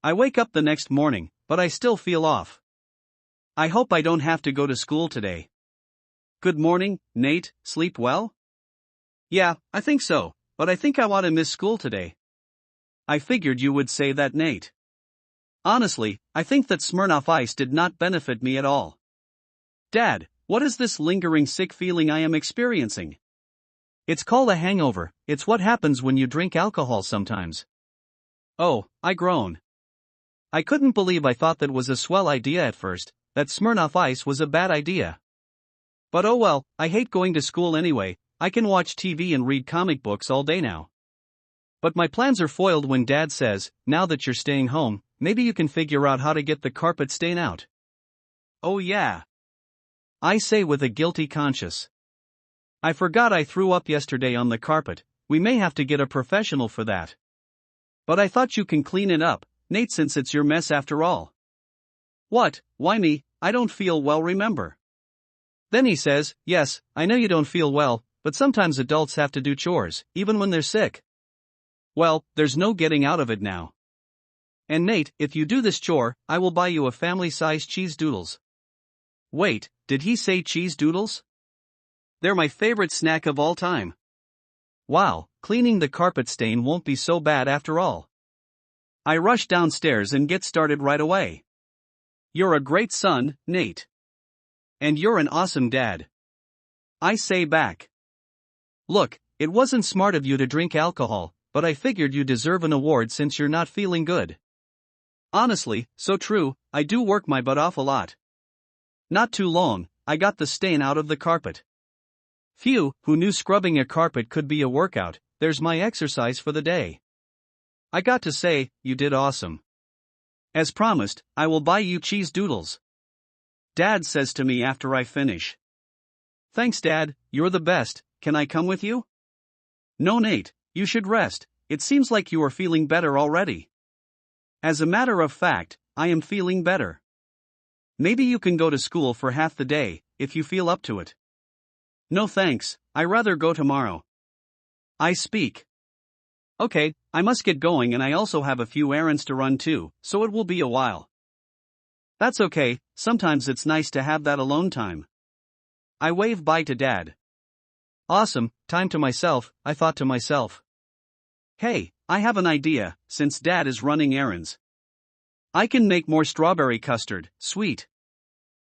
I wake up the next morning, but I still feel off. I hope I don't have to go to school today. Good morning, Nate, sleep well? Yeah, I think so, but I think I want to miss school today. I figured you would say that, Nate. Honestly, I think that Smirnoff Ice did not benefit me at all. Dad, what is this lingering sick feeling I am experiencing? It's called a hangover. It's what happens when you drink alcohol sometimes. Oh, I groan. I couldn't believe I thought that was a swell idea at first, that Smirnoff Ice was a bad idea. But oh well, I hate going to school anyway. I can watch TV and read comic books all day now. But my plans are foiled when Dad says, now that you're staying home, maybe you can figure out how to get the carpet stain out. Oh yeah. I say with a guilty conscience. I forgot I threw up yesterday on the carpet. We may have to get a professional for that. But I thought you can clean it up, Nate, since it's your mess after all. What? Why me? I don't feel well, remember? Then he says, yes, I know you don't feel well, but sometimes adults have to do chores, even when they're sick. Well, there's no getting out of it now. And Nate, if you do this chore, I will buy you a family-sized cheese doodles. Wait, did he say cheese doodles? They're my favorite snack of all time. Wow, cleaning the carpet stain won't be so bad after all. I rush downstairs and get started right away. You're a great son, Nate. And you're an awesome dad. I say back. Look, it wasn't smart of you to drink alcohol, but I figured you deserve an award since you're not feeling good. Honestly, so true, I do work my butt off a lot. Not too long, I got the stain out of the carpet. Phew, who knew scrubbing a carpet could be a workout? There's my exercise for the day. I got to say, you did awesome. As promised, I will buy you cheese doodles. Dad says to me after I finish. Thanks, Dad, you're the best. Can I come with you? No, Nate, you should rest. It seems like you are feeling better already. As a matter of fact, I am feeling better. Maybe you can go to school for half the day, if you feel up to it. No thanks, I'd rather go tomorrow. I speak. Okay, I must get going, and I also have a few errands to run too, so it will be a while. That's okay, sometimes it's nice to have that alone time. I wave bye to Dad. Awesome, time to myself, I thought to myself. Hey, I have an idea, since Dad is running errands. I can make more strawberry custard, sweet.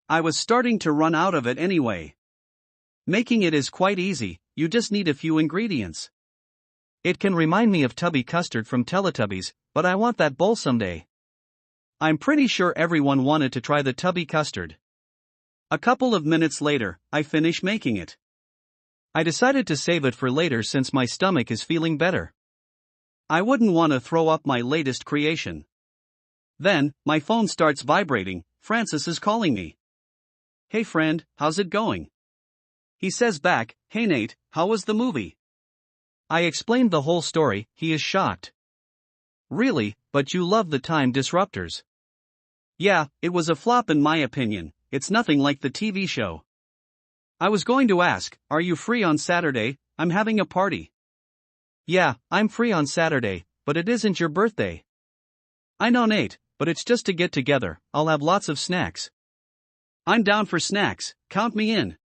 I was starting to run out of it anyway. Making it is quite easy, you just need a few ingredients. It can remind me of Tubby Custard from Teletubbies, but I want that bowl someday. I'm pretty sure everyone wanted to try the Tubby Custard. A couple of minutes later, I finish making it. I decided to save it for later since my stomach is feeling better. I wouldn't want to throw up my latest creation. Then, my phone starts vibrating. Francis is calling me. Hey friend, how's it going? He says back, hey Nate, how was the movie? I explained the whole story. He is shocked. Really, but you love the Time Disruptors. Yeah, it was a flop in my opinion. It's nothing like the TV show. I was going to ask, are you free on Saturday? I'm having a party. Yeah, I'm free on Saturday, but it isn't your birthday. I know, Nate, but it's just to get together. I'll have lots of snacks. I'm down for snacks, count me in.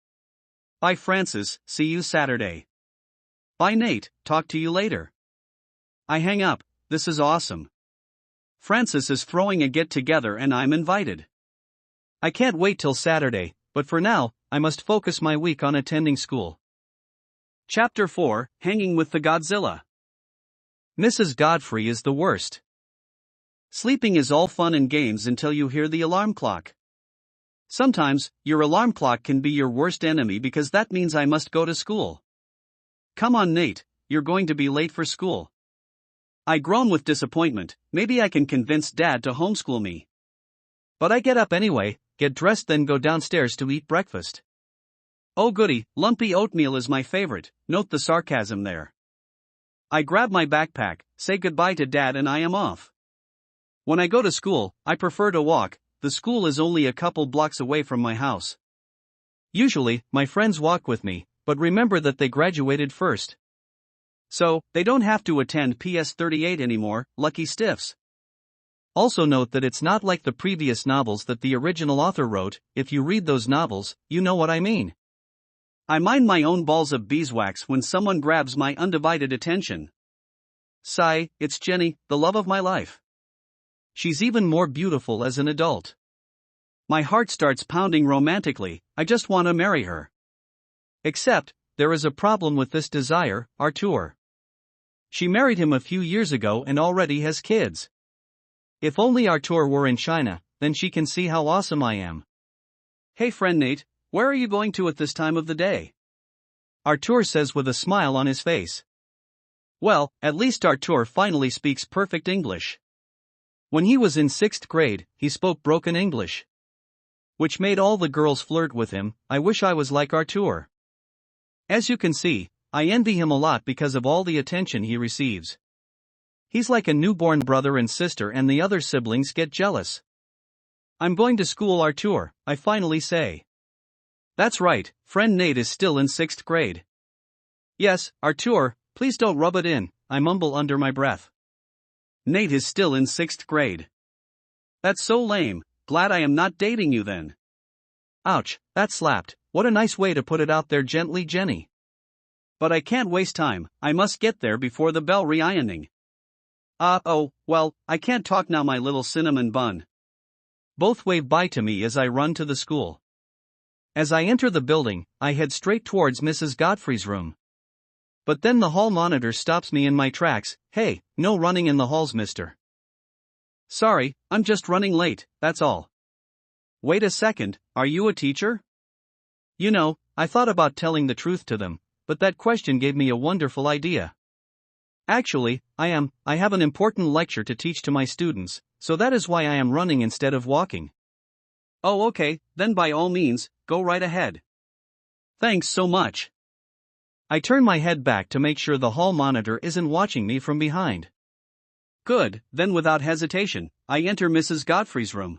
Bye Francis, see you Saturday. Bye Nate, talk to you later. I hang up. This is awesome. Francis is throwing a get-together and I'm invited. I can't wait till Saturday, but for now, I must focus my week on attending school. Chapter 4, Hanging with the Godzilla. Mrs. Godfrey is the worst. Sleeping is all fun and games until you hear the alarm clock. Sometimes, your alarm clock can be your worst enemy because that means I must go to school. Come on Nate, you're going to be late for school. I groan with disappointment. Maybe I can convince Dad to homeschool me. But I get up anyway, get dressed, then go downstairs to eat breakfast. Oh goody, lumpy oatmeal is my favorite, note the sarcasm there. I grab my backpack, say goodbye to Dad, and I am off. When I go to school, I prefer to walk. The school is only a couple blocks away from my house. Usually, my friends walk with me, but remember that they graduated first. So, they don't have to attend PS 38 anymore, lucky stiffs. Also note that it's not like the previous novels that the original author wrote. If you read those novels, you know what I mean. I mind my own balls of beeswax when someone grabs my undivided attention. Sigh, it's Jenny, the love of my life. She's even more beautiful as an adult. My heart starts pounding romantically, I just want to marry her. Except, there is a problem with this desire, Arthur. She married him a few years ago and already has kids. If only Arthur were in China, then she can see how awesome I am. Hey friend Nate, where are you going to at this time of the day? Arthur says with a smile on his face. Well, at least Arthur finally speaks perfect English. When he was in 6th grade, he spoke broken English, which made all the girls flirt with him. I wish I was like Arthur. As you can see, I envy him a lot because of all the attention he receives. He's like a newborn brother and sister, and the other siblings get jealous. I'm going to school, Arthur, I finally say. That's right, friend Nate is still in 6th grade. Yes, Arthur, please don't rub it in, I mumble under my breath. Nate is still in 6th grade. That's so lame, glad I am not dating you then. Ouch, that slapped, what a nice way to put it out there gently, Jenny. But I can't waste time, I must get there before the bell re-ironing. Well, I can't talk now, my little cinnamon bun. Both wave bye to me as I run to the school. As I enter the building, I head straight towards Mrs. Godfrey's room. But then the hall monitor stops me in my tracks. Hey, no running in the halls, mister. Sorry, I'm just running late, that's all. Wait a second, are you a teacher? You know, I thought about telling the truth to them, but that question gave me a wonderful idea. Actually, I have an important lecture to teach to my students, so that is why I am running instead of walking. Oh okay, then by all means, go right ahead. Thanks so much. I turn my head back to make sure the hall monitor isn't watching me from behind. Good, then without hesitation, I enter Mrs. Godfrey's room.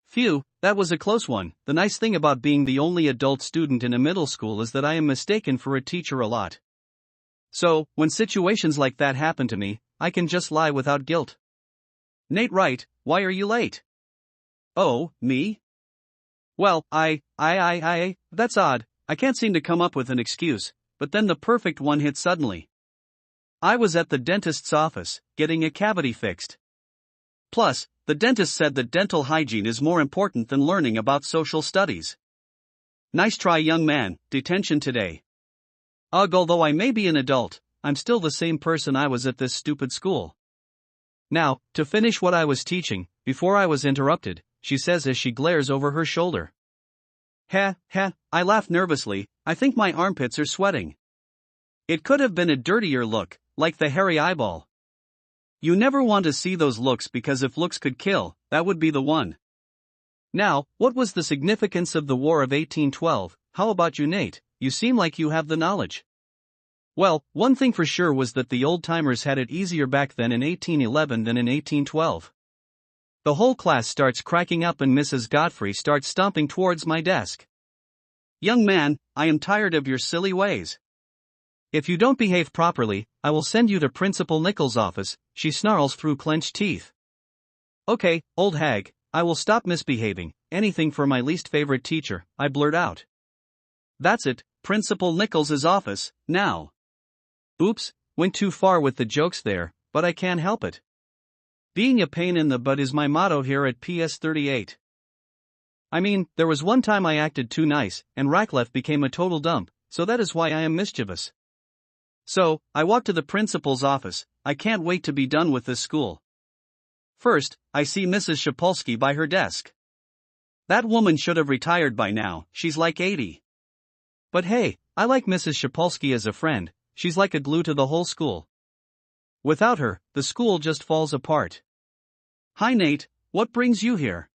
Phew, that was a close one. The nice thing about being the only adult student in a middle school is that I am mistaken for a teacher a lot. So, when situations like that happen to me, I can just lie without guilt. Nate Wright, why are you late? Oh, me? Well, that's odd, I can't seem to come up with an excuse, but then the perfect one hit suddenly. I was at the dentist's office, getting a cavity fixed. Plus, the dentist said that dental hygiene is more important than learning about social studies. Nice try, young man, detention today. Ugh, although I may be an adult, I'm still the same person I was at this stupid school. Now, to finish what I was teaching, before I was interrupted, she says as she glares over her shoulder. I laugh nervously, I think my armpits are sweating. It could have been a dirtier look, like the hairy eyeball. You never want to see those looks because if looks could kill, that would be the one. Now, what was the significance of the War of 1812? How about you, Nate? You seem like you have the knowledge. Well, one thing for sure was that the old-timers had it easier back then in 1811 than in 1812. The whole class starts cracking up and Mrs. Godfrey starts stomping towards my desk. Young man, I am tired of your silly ways. If you don't behave properly, I will send you to Principal Nichols' office, she snarls through clenched teeth. Okay, old hag, I will stop misbehaving, anything for my least favorite teacher, I blurt out. That's it, Principal Nichols' office, now. Oops, went too far with the jokes there, but I can't help it. Being a pain in the butt is my motto here at PS38. I mean, there was one time I acted too nice, and Ratcliffe became a total dump, so that is why I am mischievous. So, I walk to the principal's office, I can't wait to be done with this school. First, I see Mrs. Shapolsky by her desk. That woman should have retired by now, she's like 80. But hey, I like Mrs. Shapolsky as a friend, she's like a glue to the whole school. Without her, the school just falls apart. Hi Nate, what brings you here?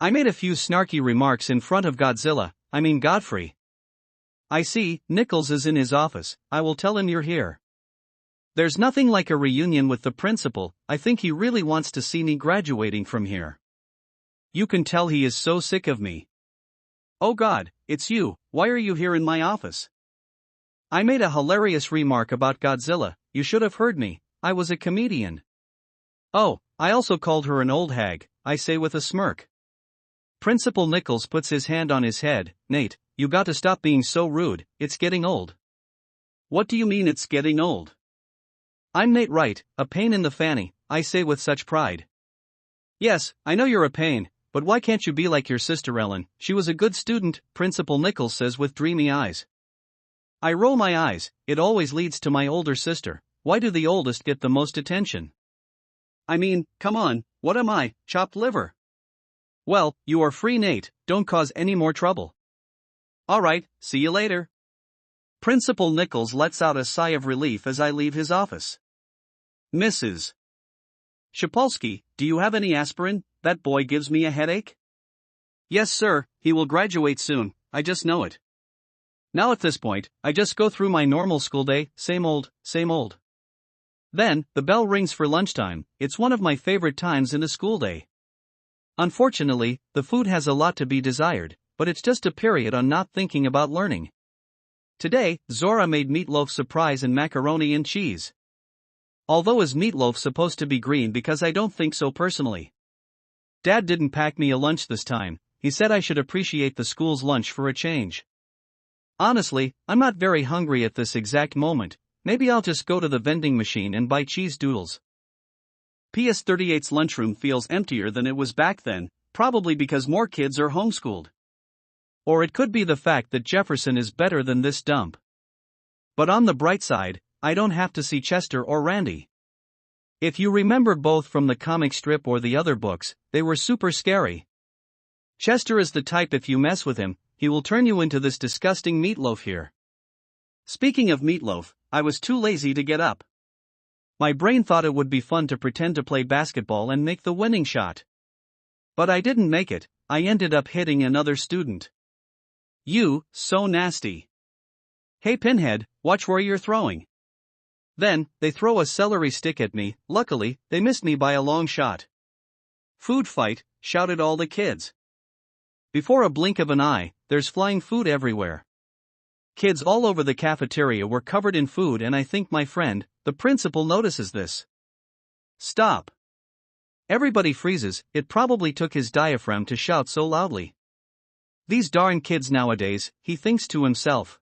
I made a few snarky remarks in front of Godfrey. I see, Nichols is in his office, I will tell him you're here. There's nothing like a reunion with the principal, I think he really wants to see me graduating from here. You can tell he is so sick of me. Oh God, it's you, why are you here in my office? I made a hilarious remark about Godzilla, you should have heard me, I was a comedian. Oh, I also called her an old hag, I say with a smirk. Principal Nichols puts his hand on his head. Nate, you got to stop being so rude, it's getting old. What do you mean it's getting old? I'm Nate Wright, a pain in the fanny, I say with such pride. Yes, I know you're a pain, but why can't you be like your sister Ellen? She was a good student, Principal Nichols says with dreamy eyes. I roll my eyes, it always leads to my older sister. Why do the oldest get the most attention? I mean, come on, what am I, chopped liver? Well, you are free, Nate, don't cause any more trouble. Alright, see you later. Principal Nichols lets out a sigh of relief as I leave his office. Mrs. Shapolsky, do you have any aspirin? That boy gives me a headache. Yes, sir, he will graduate soon, I just know it. Now at this point, I just go through my normal school day, same old, same old. Then, the bell rings for lunchtime. It's one of my favorite times in a school day. Unfortunately, the food has a lot to be desired, but it's just a period on not thinking about learning. Today, Zora made meatloaf surprise and macaroni and cheese. Although is meatloaf supposed to be green because I don't think so personally. Dad didn't pack me a lunch this time, he said I should appreciate the school's lunch for a change. Honestly, I'm not very hungry at this exact moment. Maybe I'll just go to the vending machine and buy cheese doodles. PS 38's lunchroom feels emptier than it was back then, probably because more kids are homeschooled. Or it could be the fact that Jefferson is better than this dump. But on the bright side, I don't have to see Chester or Randy. If you remember both from the comic strip or the other books, they were super scary. Chester is the type if you mess with him, he will turn you into this disgusting meatloaf here. Speaking of meatloaf, I was too lazy to get up. My brain thought it would be fun to pretend to play basketball and make the winning shot. But I didn't make it, I ended up hitting another student. You, so nasty. Hey Pinhead, watch where you're throwing. Then, they throw a celery stick at me, luckily, they missed me by a long shot. Food fight, shouted all the kids. Before a blink of an eye, there's flying food everywhere. Kids all over the cafeteria were covered in food and I think my friend, the principal, notices this. Stop. Everybody freezes, it probably took his diaphragm to shout so loudly. These darn kids nowadays, he thinks to himself.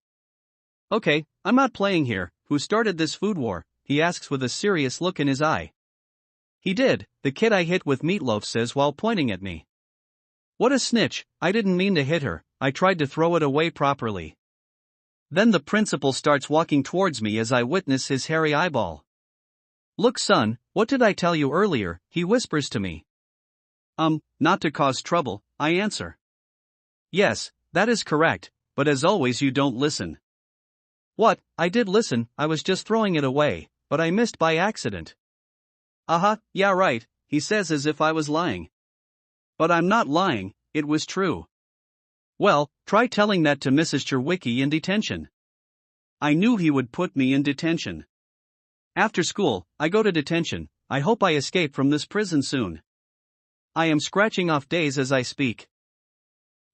Okay, I'm not playing here, who started this food war, he asks with a serious look in his eye. He did, the kid I hit with meatloaf says while pointing at me. What a snitch, I didn't mean to hit her, I tried to throw it away properly. Then the principal starts walking towards me as I witness his hairy eyeball. Look son, what did I tell you earlier, he whispers to me. Not to cause trouble, I answer. Yes, that is correct, but as always you don't listen. What, I did listen, I was just throwing it away, but I missed by accident. Yeah right, he says as if I was lying. But I'm not lying, it was true. Well, try telling that to Mrs. Cherwicki in detention. I knew he would put me in detention. After school, I go to detention, I hope I escape from this prison soon. I am scratching off days as I speak.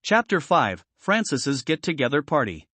Chapter 5, Francis's Get-Together Party.